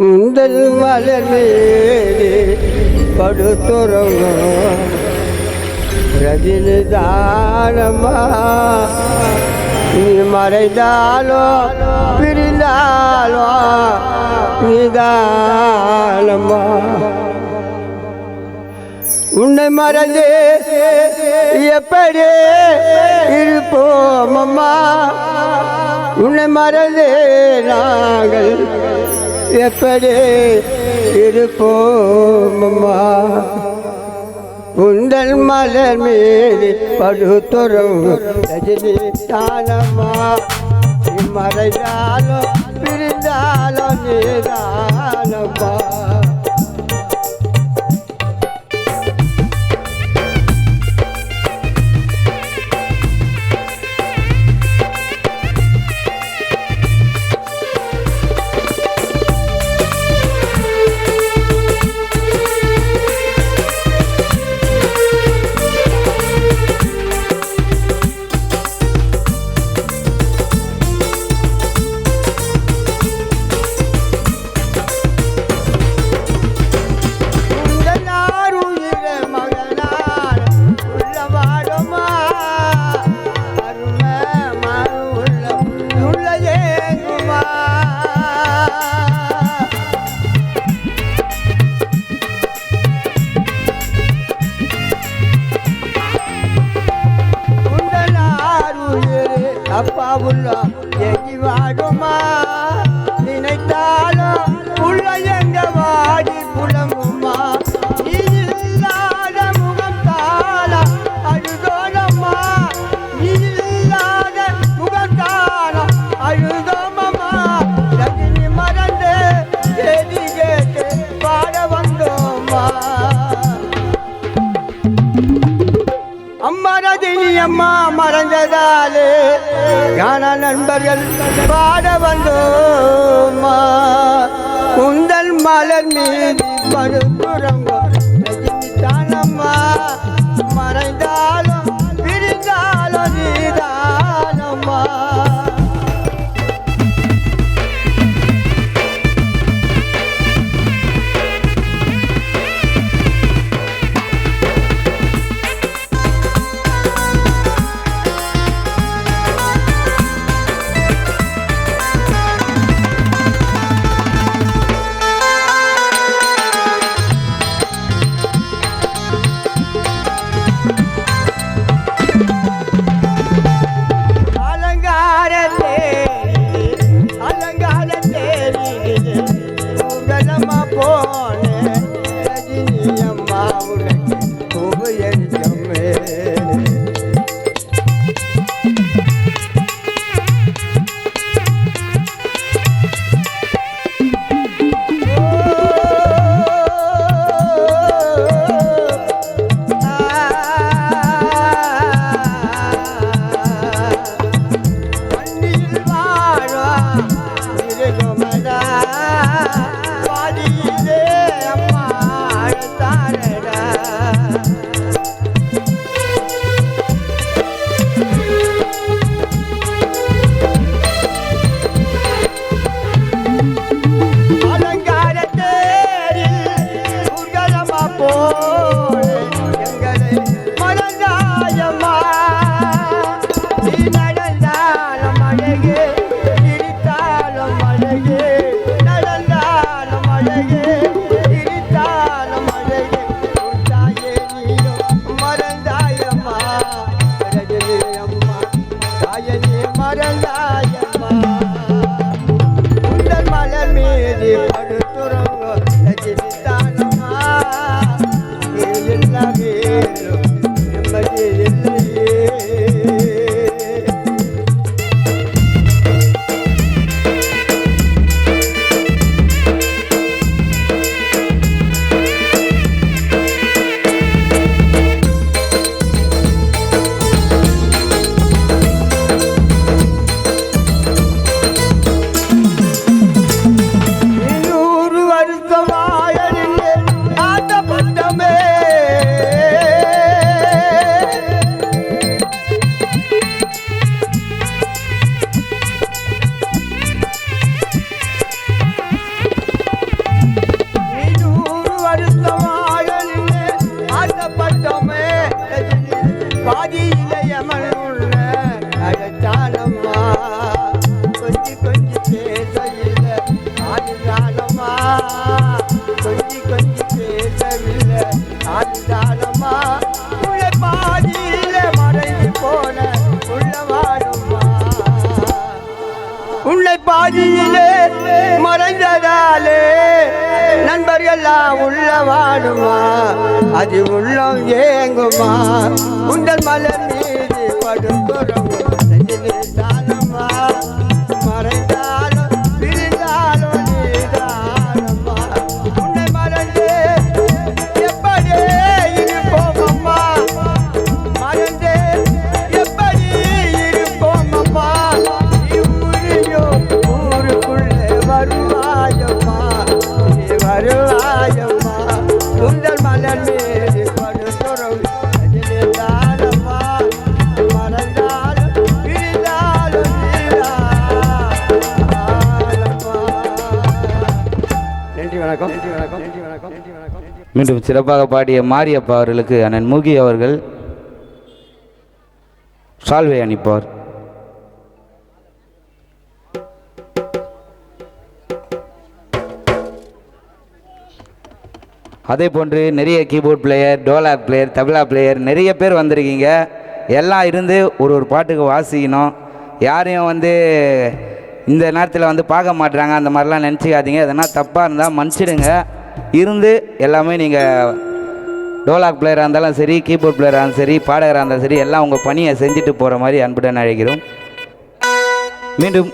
உந்தல் மலர் மேலே படுத்துறங்கும் ரஜினி தானம்மா. நீ மறைந்தாலோ பிரிந்தாலோ நீதானம்மா. உன்னை மறந்து எப்படி இருப்போம் அம்மா. உன்னை மறந்து நாங்கள் எப்படி இருப்போம் அம்மா. உந்தல் மலர் மீது படுத்துறோம் ரஜினி தானம்மா. நீ மறைந்தாலோ பிரிந்தாலோ நீதானம்மா. அப்பா உள்ள எங்கி வாடுமா. நினைத்தாலும் உள்ள எங்க வாடி புலங்குமா. நீ இல்லாத முகம் தாள அழுதோனம்மா. நீ இல்லாத முகம் தாள அழுதோமம்மா. ரஜினி மறந்து தேடி கேட்டு பாட வந்தோம்மா. அம்மா ரஜினி அம்மா மறைந்ததாலே ஞான நண்பர்கள் பாட வந்தோம்மா. உந்தல் மலர் மீது படுத்துறங்கோ ரஜினி தானம்மா. மறைந்தாலும் பிரிந்தாலும் நீதானம்மா. பாதியிலே மறைந்ததாலே நண்பர்கள்லாம் உள்ள வாடுமா அது உள்ளம் ஏங்குமா உங்கள் மலர் மீது படுத்துறோம் தானம்மா மறைந்தாலும் பிரிந்தாலும் நீதானம்மா உன்னை மறந்து எப்படி இருப்போம் அம்மா மறந்து எப்படி இருப்போம் அம்மா ஊரையோ ஊருக்குள்ளே வருவாயம்மா நீ வருவாயம்மா உங்கள் மலர் மீது படுத்துறோம் தானம்மா மறந்தாலும் பிரிந்தாலும் நன்றி வணக்கம் நன்றி வணக்கம் நன்றி வணக்கம் நன்றி வணக்கம். மீண்டும் சிறப்பாக பாடிய மாரியப்பா அவர்களுக்கு அண்ணன் மூகி அவர்கள் சால்வை அணிப்பார். அதே போன்று நிறைய keyboard player, டோலாக் player, tabla player நிறைய பேர் வந்திருக்கீங்க. எல்லாம் இருந்து ஒரு பாட்டுக்கு வாசிக்கணும். யாரையும் இந்த நேரத்தில் பார்க்க மாட்டுறாங்க அந்த மாதிரிலாம் நினச்சிக்காதீங்க. எதனா தப்பாக இருந்தால் மன்னிச்சிடுங்க. இருந்து எல்லாமே நீங்கள் டோலாக் பிளேயராக இருந்தாலும் சரி, கீபோர்ட் பிளேயராக இருந்தாலும் சரி, பாடகராக இருந்தாலும் சரி, எல்லாம் உங்கள் பணியை செஞ்சுட்டு போகிற மாதிரி அன்புடன் அழைக்கிறோம். மீண்டும்